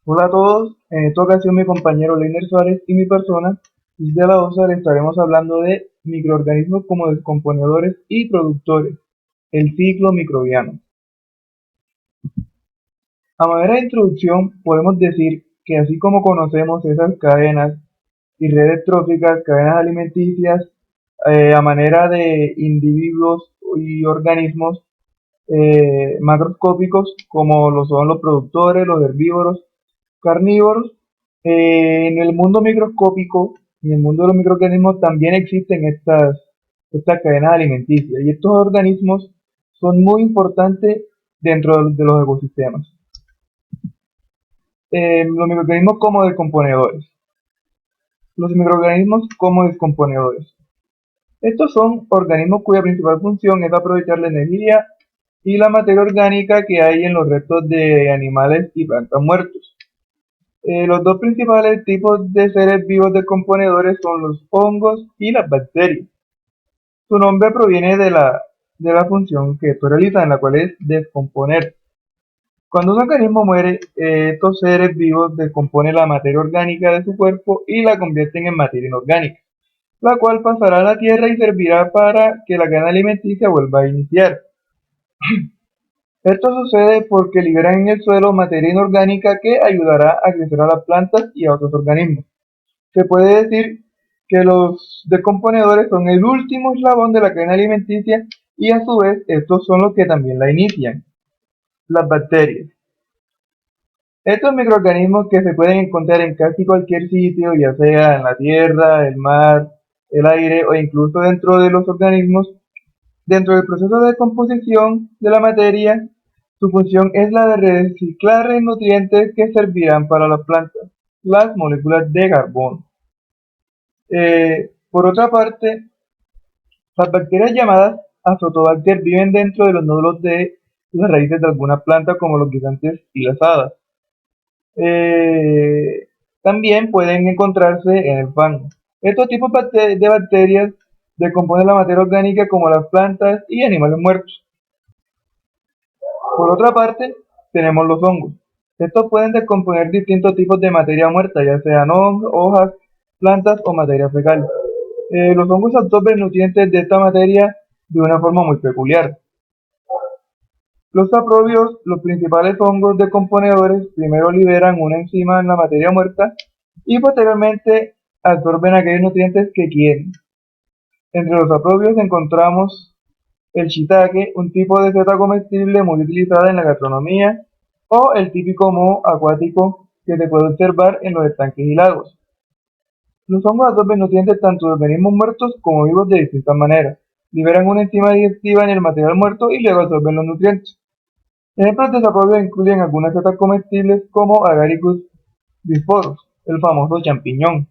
Hola a todos, en esta ocasión mi compañero Leiner Suárez y mi persona, Luis de la Osa, le estaremos hablando de microorganismos como descomponedores y productores, el ciclo microbiano. A manera de introducción, podemos decir que así como conocemos esas cadenas y redes tróficas, cadenas alimenticias, a manera de individuos y organismos macroscópicos como lo son los productores, los herbívoros, carnívoros. En el mundo microscópico y en el mundo de los microorganismos también existen estas cadenas alimenticias y estos organismos son muy importantes dentro de los ecosistemas. Los microorganismos como descomponedores. Los microorganismos como descomponedores. Estos son organismos cuya principal función es aprovechar la energía y la materia orgánica que hay en los restos de animales y plantas muertos. Los dos principales tipos de seres vivos descomponedores son los hongos y las bacterias. Su nombre proviene de la función que estos realizan, la cual es descomponer. Cuando un organismo muere, estos seres vivos descomponen la materia orgánica de su cuerpo y la convierten en materia inorgánica, la cual pasará a la tierra y servirá para que la cadena alimenticia vuelva a iniciar. Esto sucede porque liberan en el suelo materia inorgánica que ayudará a crecer a las plantas y a otros organismos. Se puede decir que los descomponedores son el último eslabón de la cadena alimenticia y a su vez estos son los que también la inician, las bacterias. Estos microorganismos que se pueden encontrar en casi cualquier sitio, ya sea en la tierra, el mar, el aire o incluso dentro de los organismos, dentro del proceso de descomposición de la materia, su función es la de reciclar nutrientes que servirán para las plantas, las moléculas de carbono. Por otra parte, las bacterias llamadas Azotobacter viven dentro de los nódulos de las raíces de algunas plantas como los guisantes y las hadas. Eh, También pueden encontrarse en el fango. Estos tipos de bacterias decomponen la materia orgánica como las plantas y animales muertos. Por otra parte, tenemos los hongos. Estos pueden descomponer distintos tipos de materia muerta, ya sean hojas, plantas o materia fecal. Los hongos absorben nutrientes de esta materia de una forma muy peculiar. Los saprobios, los principales hongos decomponedores, primero liberan una enzima en la materia muerta y posteriormente absorben aquellos nutrientes que quieren. Entre los saprobios encontramos el shiitake, un tipo de seta comestible muy utilizada en la gastronomía, o el típico moho acuático que se puede observar en los estanques y lagos. Los hongos absorben nutrientes tanto de organismos muertos como vivos de distintas maneras. Liberan una enzima digestiva en el material muerto y luego absorben los nutrientes. Ejemplos de saprobios incluyen algunas setas comestibles como Agaricus bisporus, el famoso champiñón.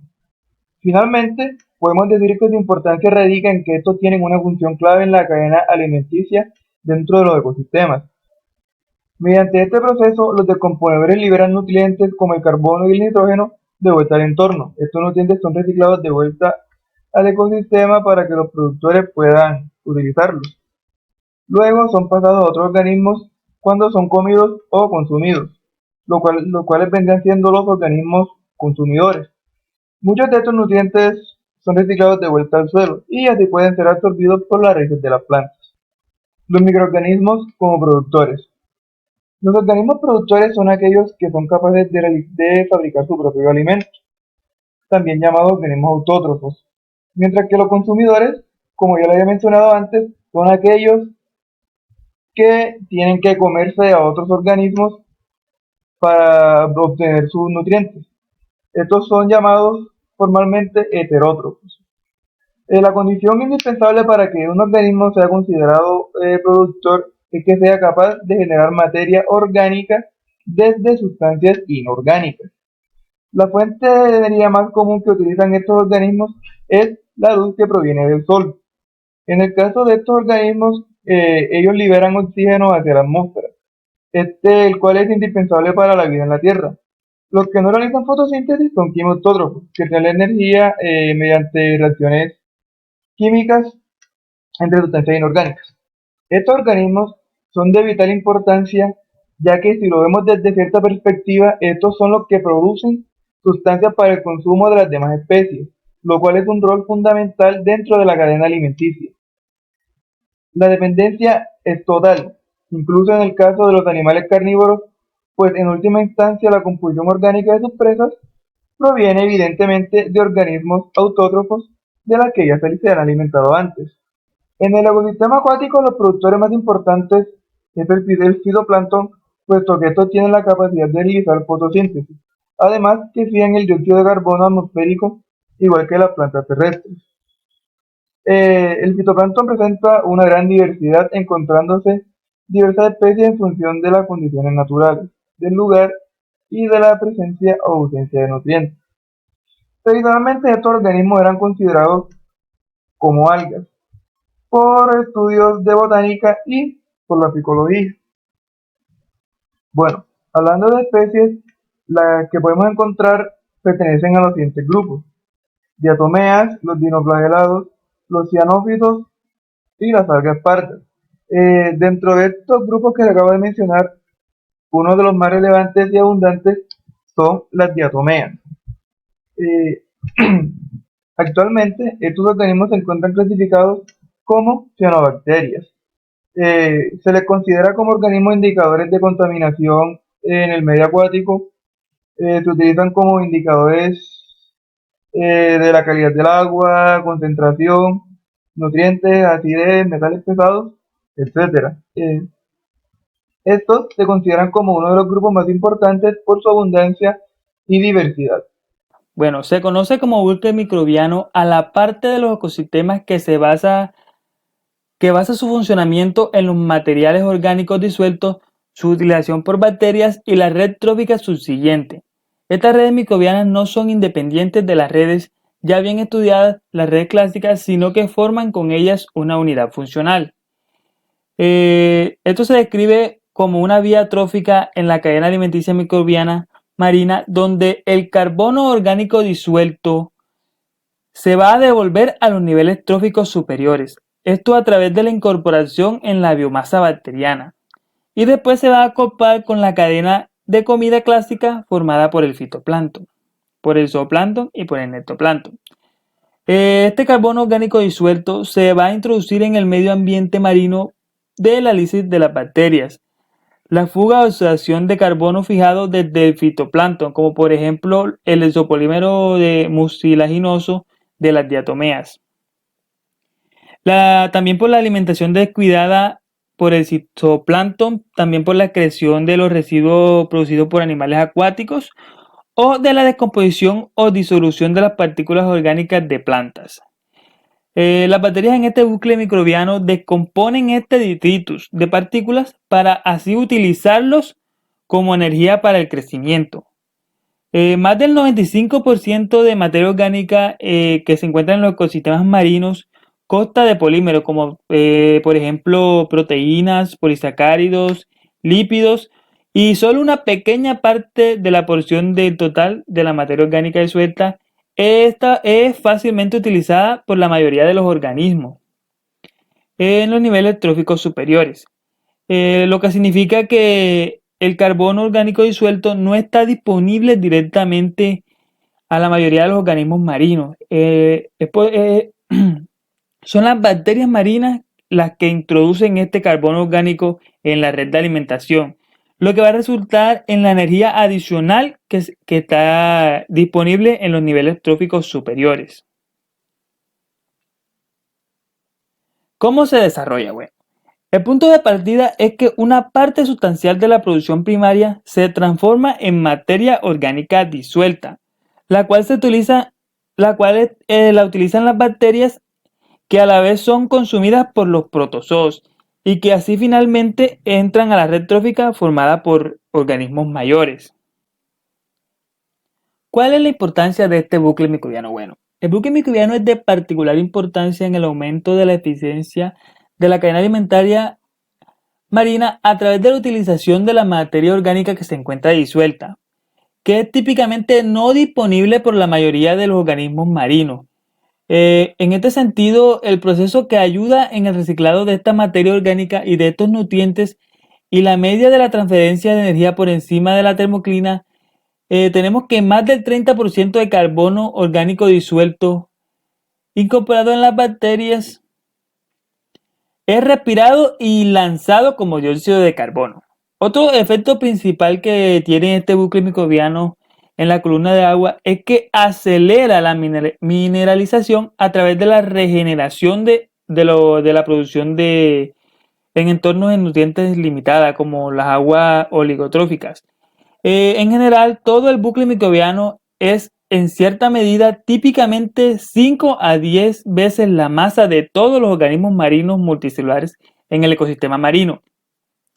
Finalmente, podemos decir que su importancia radica en que estos tienen una función clave en la cadena alimenticia dentro de los ecosistemas. Mediante este proceso, los descomponedores liberan nutrientes como el carbono y el nitrógeno de vuelta al entorno. Estos nutrientes son reciclados de vuelta al ecosistema para que los productores puedan utilizarlos. Luego son pasados a otros organismos cuando son comidos o consumidos, los cuales vendrían siendo los organismos consumidores. Muchos de estos nutrientes son reciclados de vuelta al suelo y así pueden ser absorbidos por las raíces de las plantas. Los microorganismos como productores. Los organismos productores son aquellos que son capaces de fabricar su propio alimento, también llamados organismos autótrofos, mientras que los consumidores, como ya lo había mencionado antes, son aquellos que tienen que comerse a otros organismos para obtener sus nutrientes. Estos son llamados formalmente heterótrofos. La condición indispensable para que un organismo sea considerado productor es que sea capaz de generar materia orgánica desde sustancias inorgánicas. La fuente de energía más común que utilizan estos organismos es la luz que proviene del sol. En el caso de estos organismos, ellos liberan oxígeno hacia la atmósfera, el cual es indispensable para la vida en la Tierra. Los que no realizan fotosíntesis son quimiotótrofos, que crean la energía mediante reacciones químicas entre sustancias inorgánicas. Estos organismos son de vital importancia ya que si lo vemos desde cierta perspectiva, estos son los que producen sustancias para el consumo de las demás especies, lo cual es un rol fundamental dentro de la cadena alimenticia. La dependencia es total, incluso en el caso de los animales carnívoros, pues en última instancia la composición orgánica de sus presas proviene evidentemente de organismos autótrofos de las que ya se han alimentado antes. En el ecosistema acuático, los productores más importantes es el fitoplancton, puesto que estos tienen la capacidad de realizar fotosíntesis, además que fían el dióxido de carbono atmosférico, igual que las plantas terrestres. El fitoplancton presenta una gran diversidad, encontrándose diversas especies en función de las condiciones naturales, del lugar y de la presencia o ausencia de nutrientes. Tradicionalmente estos organismos eran considerados como algas, por estudios de botánica y por la psicología. Bueno, hablando de especies, las que podemos encontrar pertenecen a los siguientes grupos: diatomeas, los dinoflagelados, los cianófitos y las algas pardas. Dentro de estos grupos que acabo de mencionar, uno de los más relevantes y abundantes son las diatomeas. Eh, Actualmente, estos organismos se encuentran clasificados como cianobacterias. Se les considera como organismos indicadores de contaminación en el medio acuático. Se utilizan como indicadores de la calidad del agua, concentración, nutrientes, acidez, metales pesados, etcétera. Estos se consideran como uno de los grupos más importantes por su abundancia y diversidad. Bueno, se conoce como bucle microbiano a la parte de los ecosistemas que basa su funcionamiento en los materiales orgánicos disueltos, su utilización por bacterias y la red trófica subsiguiente. Estas redes microbianas no son independientes de las redes ya bien estudiadas, las redes clásicas, sino que forman con ellas una unidad funcional. Esto se describe como una vía trófica en la cadena alimenticia microbiana marina, donde el carbono orgánico disuelto se va a devolver a los niveles tróficos superiores, esto a través de la incorporación en la biomasa bacteriana, y después se va a acoplar con la cadena de comida clásica formada por el fitoplancton, por el zooplancton y por el netoplancton. Este carbono orgánico disuelto se va a introducir en el medio ambiente marino de la lisis de las bacterias. La fuga o oxidación de carbono fijado desde el fitoplancton, como por ejemplo el isopolímero de mucilaginoso de las diatomeas. También por la alimentación descuidada por el fitoplancton, también por la excreción de los residuos producidos por animales acuáticos o de la descomposición o disolución de las partículas orgánicas de plantas. Las bacterias en este bucle microbiano descomponen este detritus de partículas para así utilizarlos como energía para el crecimiento. Más del 95% de materia orgánica que se encuentra en los ecosistemas marinos consta de polímeros como por ejemplo proteínas, polisacáridos, lípidos, y solo una pequeña parte de la porción del total de la materia orgánica disuelta esta es fácilmente utilizada por la mayoría de los organismos en los niveles tróficos superiores, lo que significa que el carbono orgánico disuelto no está disponible directamente a la mayoría de los organismos marinos. Son las bacterias marinas las que introducen este carbono orgánico en la red de alimentación, lo que va a resultar en la energía adicional que está disponible en los niveles tróficos superiores. ¿Cómo se desarrolla? Bueno, el punto de partida es que una parte sustancial de la producción primaria se transforma en materia orgánica disuelta, la cual la utilizan las bacterias, que a la vez son consumidas por los protozoos y que así finalmente entran a la red trófica formada por organismos mayores. ¿Cuál es la importancia de este bucle microbiano? Bueno, el bucle microbiano es de particular importancia en el aumento de la eficiencia de la cadena alimentaria marina a través de la utilización de la materia orgánica que se encuentra disuelta, que es típicamente no disponible por la mayoría de los organismos marinos. En este sentido, el proceso que ayuda en el reciclado de esta materia orgánica y de estos nutrientes y la media de la transferencia de energía por encima de la termoclina, tenemos que más del 30% de carbono orgánico disuelto incorporado en las bacterias es respirado y lanzado como dióxido de carbono. Otro efecto principal que tiene este bucle microbiano en la columna de agua es que acelera la mineralización a través de la regeneración de la producción en entornos de nutrientes limitada, como las aguas oligotróficas. En general, todo el bucle microbiano es en cierta medida típicamente 5 a 10 veces la masa de todos los organismos marinos multicelulares en el ecosistema marino.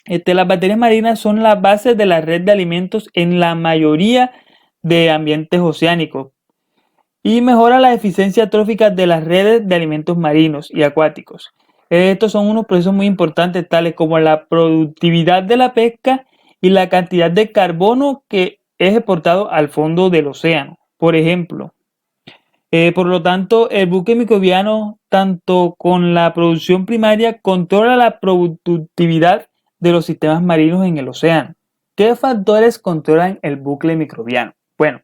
Las bacterias marinas son la base de la red de alimentos en la mayoría de ambientes oceánicos y mejora la eficiencia trófica de las redes de alimentos marinos y acuáticos. Estos son unos procesos muy importantes, tales como la productividad de la pesca y la cantidad de carbono que es exportado al fondo del océano, por ejemplo. Por lo tanto, el bucle microbiano, tanto con la producción primaria, controla la productividad de los sistemas marinos en el océano. ¿Qué factores controlan el bucle microbiano? Bueno,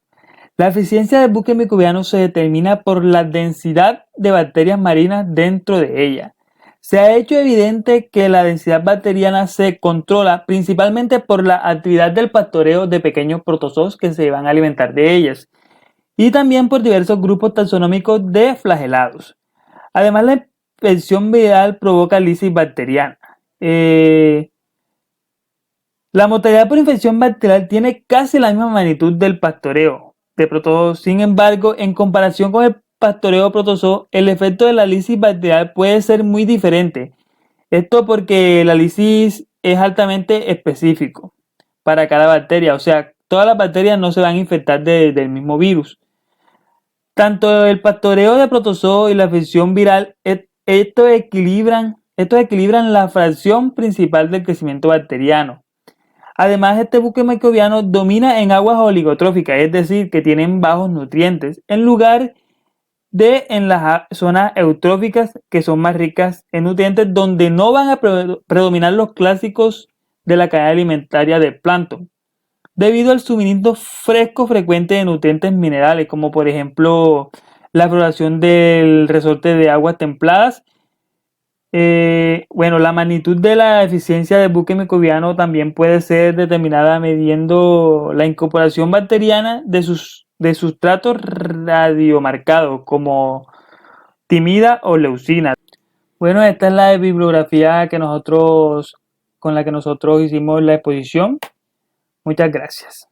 la eficiencia del bucle microbiano se determina por la densidad de bacterias marinas dentro de ella. Se ha hecho evidente que la densidad bacteriana se controla principalmente por la actividad del pastoreo de pequeños protozoos que se van a alimentar de ellas y también por diversos grupos taxonómicos de flagelados. Además, la infección viral provoca lisis bacteriana. La mortalidad por infección bacterial tiene casi la misma magnitud del pastoreo de protozoos. Sin embargo, en comparación con el pastoreo de protozoos, el efecto de la lisis bacterial puede ser muy diferente. Esto porque la lisis es altamente específico para cada bacteria, o sea, todas las bacterias no se van a infectar del mismo virus. Tanto el pastoreo de protozoos y la infección viral, estos equilibran la fracción principal del crecimiento bacteriano. Además, este bucle microbiano domina en aguas oligotróficas, es decir, que tienen bajos nutrientes, en lugar de en las zonas eutróficas, que son más ricas en nutrientes, donde no van a predominar los clásicos de la cadena alimentaria del plancton, debido al suministro fresco frecuente de nutrientes minerales, como por ejemplo la floración del resorte de aguas templadas. Bueno, la magnitud de la eficiencia del bucle microbiano también puede ser determinada midiendo la incorporación bacteriana de sustratos radiomarcados como timida o leucina. Bueno, esta es la bibliografía con la que nosotros hicimos la exposición. Muchas gracias.